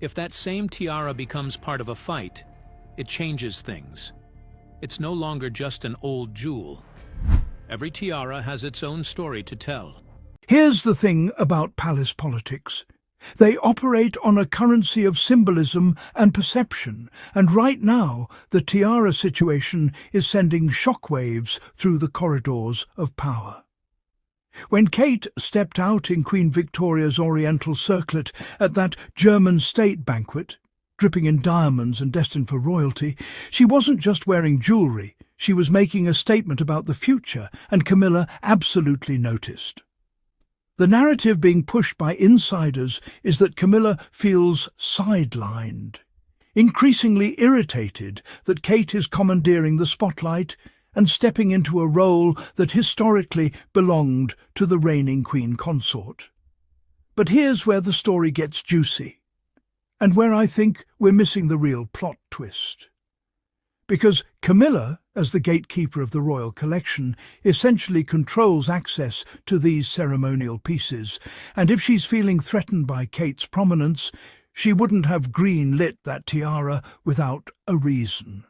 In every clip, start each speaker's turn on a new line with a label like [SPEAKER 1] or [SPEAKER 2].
[SPEAKER 1] If that same tiara becomes part of a fight, it changes things. It's no longer just an old jewel. Every tiara has its own story to tell.
[SPEAKER 2] Here's the thing about palace politics. They operate on a currency of symbolism and perception, and right now the tiara situation is sending shockwaves through the corridors of power. When Kate stepped out in Queen Victoria's Oriental circlet at that German state banquet, dripping in diamonds and destined for royalty, she wasn't just wearing jewellery, she was making a statement about the future, and Camilla absolutely noticed. The narrative being pushed by insiders is that Camilla feels sidelined, increasingly irritated that Kate is commandeering the spotlight and stepping into a role that historically belonged to the reigning queen consort. But here's where the story gets juicy, and where I think we're missing the real plot twist. Because Camilla, as the gatekeeper of the royal collection, essentially controls access to these ceremonial pieces, and if she's feeling threatened by Kate's prominence, she wouldn't have green-lit that tiara without a reason.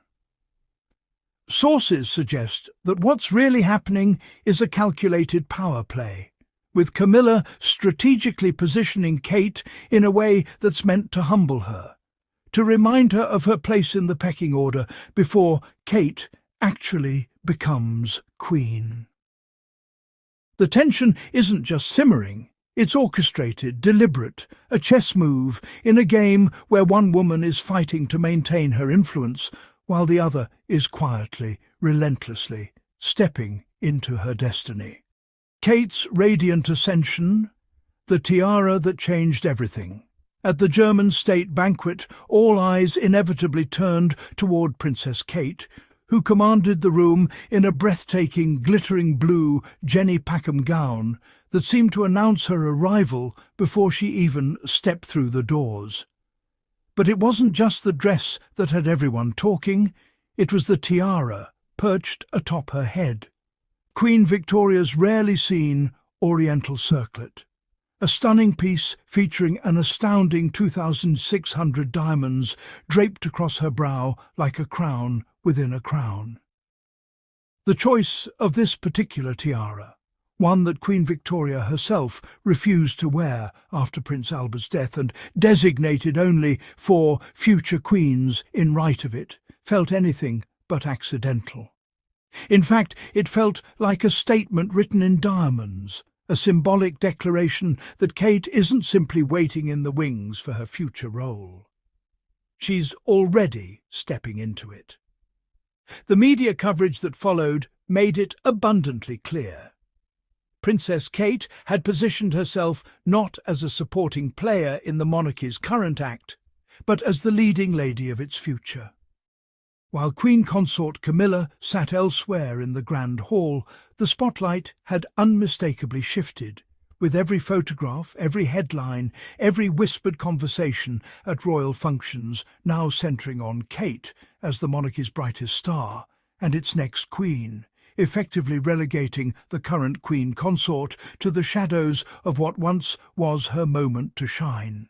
[SPEAKER 2] Sources suggest that what's really happening is a calculated power play, with Camilla strategically positioning Kate in a way that's meant to humble her, to remind her of her place in the pecking order before Kate actually becomes queen. The tension isn't just simmering, it's orchestrated, deliberate, a chess move in a game where one woman is fighting to maintain her influence, while the other is quietly, relentlessly stepping into her destiny. Kate's radiant ascension, the tiara that changed everything. At the German state banquet, all eyes inevitably turned toward Princess Kate, who commanded the room in a breathtaking, glittering blue Jenny Packham gown that seemed to announce her arrival before she even stepped through the doors. But it wasn't just the dress that had everyone talking, it was the tiara perched atop her head. Queen Victoria's rarely seen Oriental circlet. A stunning piece featuring an astounding 2,600 diamonds draped across her brow like a crown within a crown. The choice of this particular tiara, one that Queen Victoria herself refused to wear after Prince Albert's death and designated only for future queens in right of it, felt anything but accidental. In fact, it felt like a statement written in diamonds, a symbolic declaration that Kate isn't simply waiting in the wings for her future role. She's already stepping into it. The media coverage that followed made it abundantly clear. Princess Kate had positioned herself not as a supporting player in the monarchy's current act, but as the leading lady of its future. While Queen Consort Camilla sat elsewhere in the Grand Hall, the spotlight had unmistakably shifted, with every photograph, every headline, every whispered conversation at royal functions now centering on Kate as the monarchy's brightest star and its next queen, effectively relegating the current Queen Consort to the shadows of what once was her moment to shine.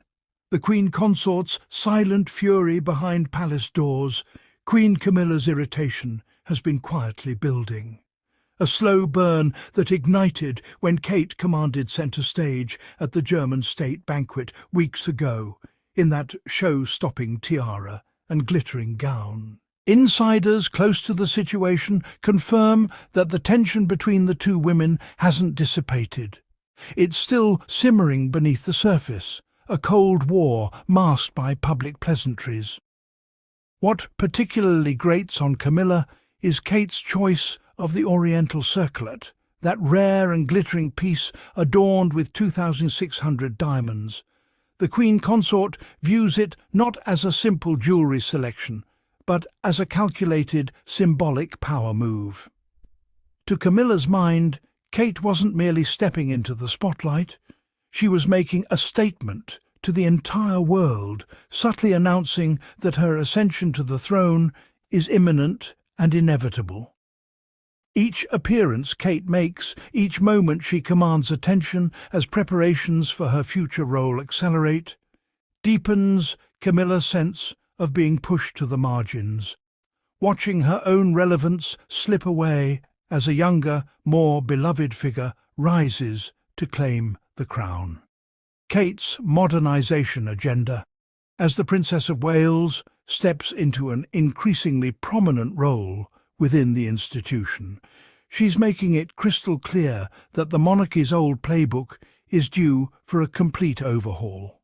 [SPEAKER 2] The Queen Consort's silent fury behind palace doors, Queen Camilla's irritation, has been quietly building. A slow burn that ignited when Kate commanded centre stage at the German state banquet weeks ago, in that show-stopping tiara and glittering gown. Insiders close to the situation confirm that the tension between the two women hasn't dissipated. It's still simmering beneath the surface, a cold war masked by public pleasantries. What particularly grates on Camilla is Kate's choice of the Oriental circlet, that rare and glittering piece adorned with 2,600 diamonds. The Queen Consort views it not as a simple jewellery selection, but as a calculated, symbolic power move. To Camilla's mind, Kate wasn't merely stepping into the spotlight. She was making a statement to the entire world, subtly announcing that her ascension to the throne is imminent and inevitable. Each appearance Kate makes, each moment she commands attention as preparations for her future role accelerate, deepens Camilla's sense of being pushed to the margins, watching her own relevance slip away as a younger, more beloved figure rises to claim the crown. Kate's modernization agenda, as the Princess of Wales, steps into an increasingly prominent role within the institution. She's making it crystal clear that the monarchy's old playbook is due for a complete overhaul.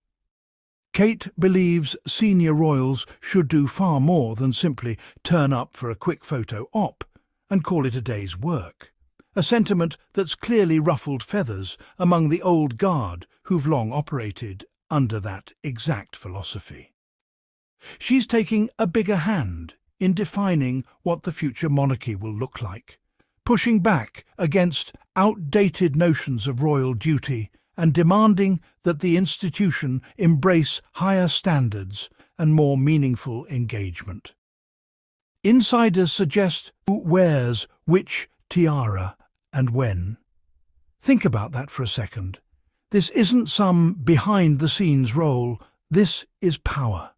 [SPEAKER 2] Kate believes senior royals should do far more than simply turn up for a quick photo op and call it a day's work, a sentiment that's clearly ruffled feathers among the old guard who've long operated under that exact philosophy. She's taking a bigger hand in defining what the future monarchy will look like, pushing back against outdated notions of royal duty and demanding that the institution embrace higher standards and more meaningful engagement. Insiders suggest who wears which tiara and when. Think about that for a second. This isn't some behind-the-scenes role, this is power.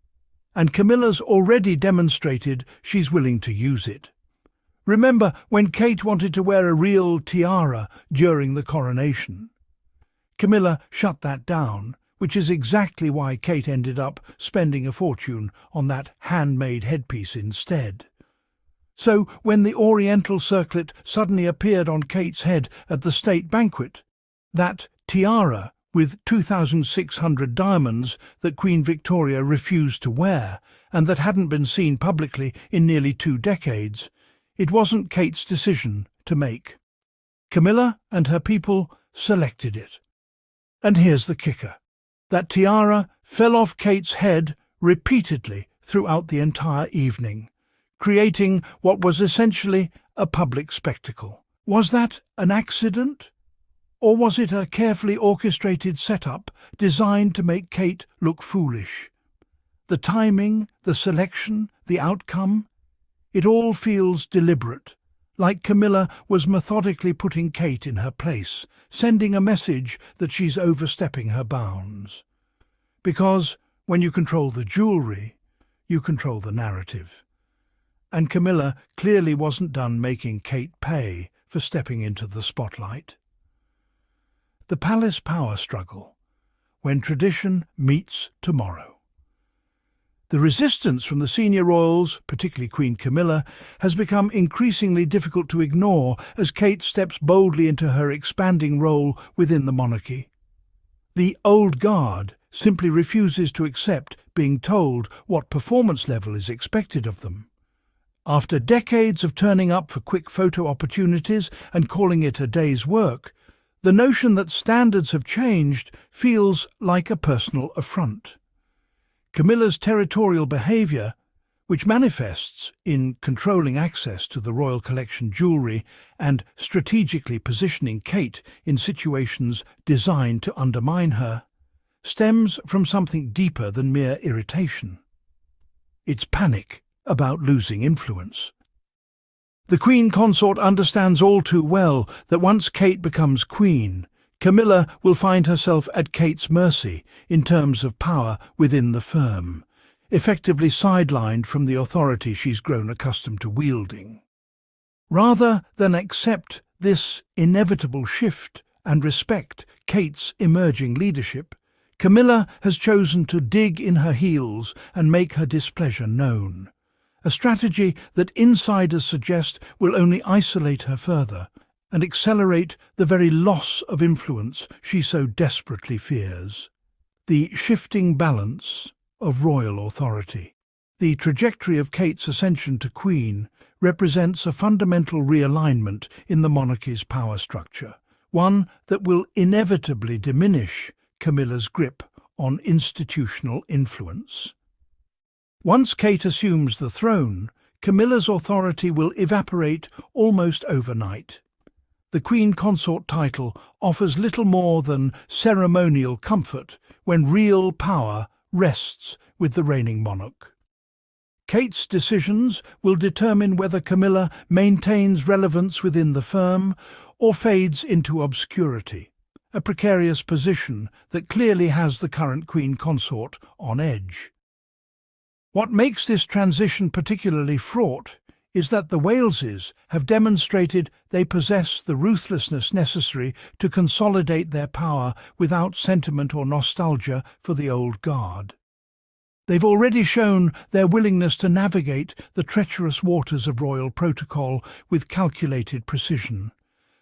[SPEAKER 2] And Camilla's already demonstrated she's willing to use it. Remember when Kate wanted to wear a real tiara during the coronation? Camilla shut that down, which is exactly why Kate ended up spending a fortune on that handmade headpiece instead. So when the Oriental circlet suddenly appeared on Kate's head at the state banquet, that tiara with 2,600 diamonds that Queen Victoria refused to wear and that hadn't been seen publicly in nearly 2 decades, it wasn't Kate's decision to make. Camilla and her people selected it. And here's the kicker. That tiara fell off Kate's head repeatedly throughout the entire evening, creating what was essentially a public spectacle. Was that an accident? Or was it a carefully orchestrated setup designed to make Kate look foolish? The timing, the selection, the outcome, it all feels deliberate, like Camilla was methodically putting Kate in her place, sending a message that she's overstepping her bounds. Because when you control the jewellery, you control the narrative. And Camilla clearly wasn't done making Kate pay for stepping into the spotlight. The palace power struggle, when tradition meets tomorrow. The resistance from the senior royals, particularly Queen Camilla, has become increasingly difficult to ignore as Kate steps boldly into her expanding role within the monarchy. The old guard simply refuses to accept being told what performance level is expected of them. After decades of turning up for quick photo opportunities and calling it a day's work, the notion that standards have changed feels like a personal affront. Camilla's territorial behaviour, which manifests in controlling access to the royal collection jewellery and strategically positioning Kate in situations designed to undermine her, stems from something deeper than mere irritation. It's panic about losing influence. The Queen Consort understands all too well that once Kate becomes queen, Camilla will find herself at Kate's mercy in terms of power within the firm, effectively sidelined from the authority she's grown accustomed to wielding. Rather than accept this inevitable shift and respect Kate's emerging leadership, Camilla has chosen to dig in her heels and make her displeasure known, a strategy that insiders suggest will only isolate her further and accelerate the very loss of influence she so desperately fears. The shifting balance of royal authority. The trajectory of Kate's ascension to queen represents a fundamental realignment in the monarchy's power structure, one that will inevitably diminish Camilla's grip on institutional influence. Once Kate assumes the throne, Camilla's authority will evaporate almost overnight. The Queen Consort title offers little more than ceremonial comfort when real power rests with the reigning monarch. Kate's decisions will determine whether Camilla maintains relevance within the firm or fades into obscurity, a precarious position that clearly has the current Queen Consort on edge. What makes this transition particularly fraught is that the Waleses have demonstrated they possess the ruthlessness necessary to consolidate their power without sentiment or nostalgia for the old guard. They've already shown their willingness to navigate the treacherous waters of royal protocol with calculated precision,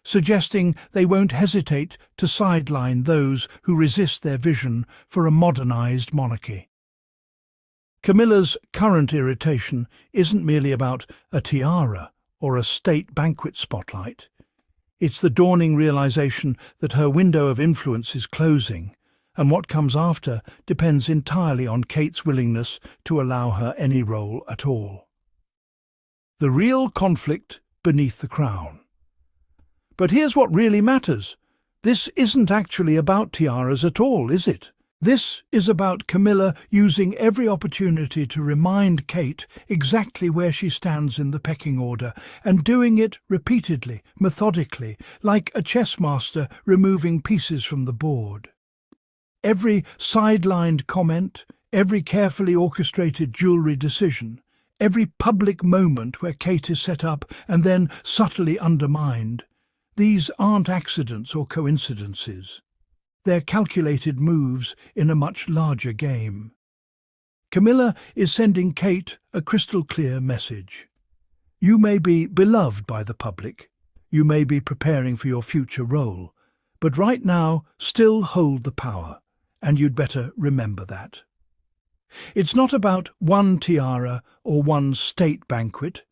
[SPEAKER 2] suggesting they won't hesitate to sideline those who resist their vision for a modernized monarchy. Camilla's current irritation isn't merely about a tiara or a state banquet spotlight. It's the dawning realization that her window of influence is closing, and what comes after depends entirely on Kate's willingness to allow her any role at all. The real conflict beneath the crown. But here's what really matters. This isn't actually about tiaras at all, is it? This is about Camilla using every opportunity to remind Kate exactly where she stands in the pecking order, and doing it repeatedly, methodically, like a chess master removing pieces from the board. Every sidelined comment, every carefully orchestrated jewellery decision, every public moment where Kate is set up and then subtly undermined, these aren't accidents or coincidences. They're calculated moves in a much larger game. Camilla is sending Kate a crystal-clear message. You may be beloved by the public, you may be preparing for your future role, but right now still hold the power, and you'd better remember that. It's not about one tiara or one state banquet.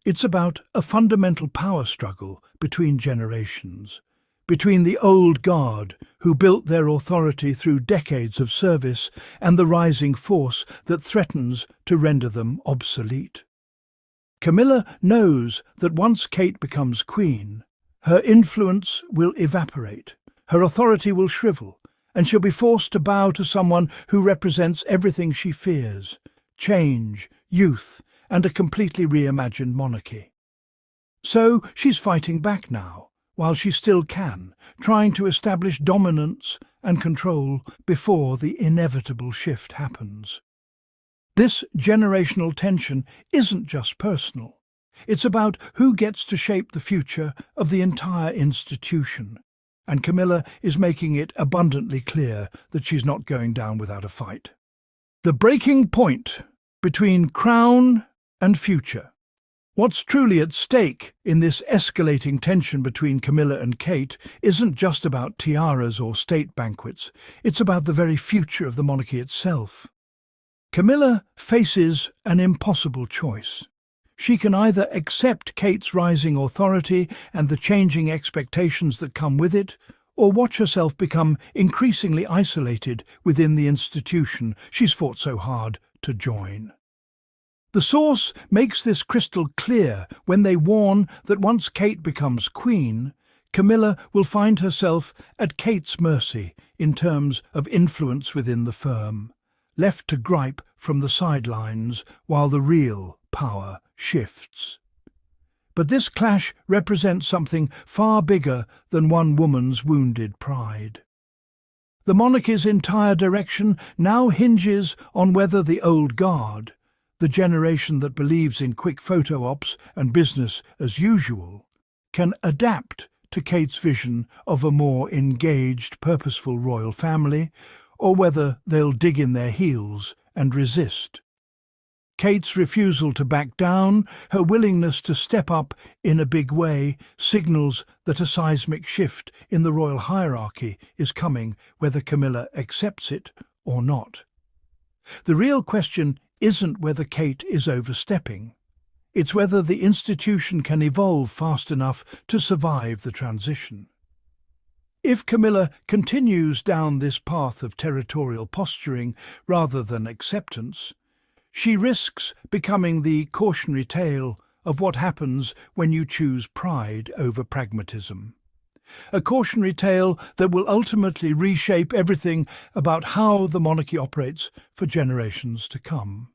[SPEAKER 2] It's about a fundamental power struggle between generations, between the old guard, who built their authority through decades of service, and the rising force that threatens to render them obsolete. Camilla knows that once Kate becomes queen, her influence will evaporate, her authority will shrivel, and she'll be forced to bow to someone who represents everything she fears: change, youth, and a completely reimagined monarchy. So she's fighting back now, while she still can, trying to establish dominance and control before the inevitable shift happens. This generational tension isn't just personal. It's about who gets to shape the future of the entire institution, and Camilla is making it abundantly clear that she's not going down without a fight. The breaking point between crown and future. What's truly at stake in this escalating tension between Camilla and Kate isn't just about tiaras or state banquets, it's about the very future of the monarchy itself. Camilla faces an impossible choice. She can either accept Kate's rising authority and the changing expectations that come with it, or watch herself become increasingly isolated within the institution she's fought so hard to join. The source makes this crystal clear when they warn that once Kate becomes queen, Camilla will find herself at Kate's mercy in terms of influence within the firm, left to gripe from the sidelines while the real power shifts. But this clash represents something far bigger than one woman's wounded pride. The monarchy's entire direction now hinges on whether the old guard, the generation that believes in quick photo ops and business as usual, can adapt to Kate's vision of a more engaged, purposeful royal family, or whether they'll dig in their heels and resist. Kate's refusal to back down, her willingness to step up in a big way, signals that a seismic shift in the royal hierarchy is coming, whether Camilla accepts it or not. The real question isn't whether Kate is overstepping. It's whether the institution can evolve fast enough to survive the transition. If Camilla continues down this path of territorial posturing rather than acceptance, she risks becoming the cautionary tale of what happens when you choose pride over pragmatism. A cautionary tale that will ultimately reshape everything about how the monarchy operates for generations to come.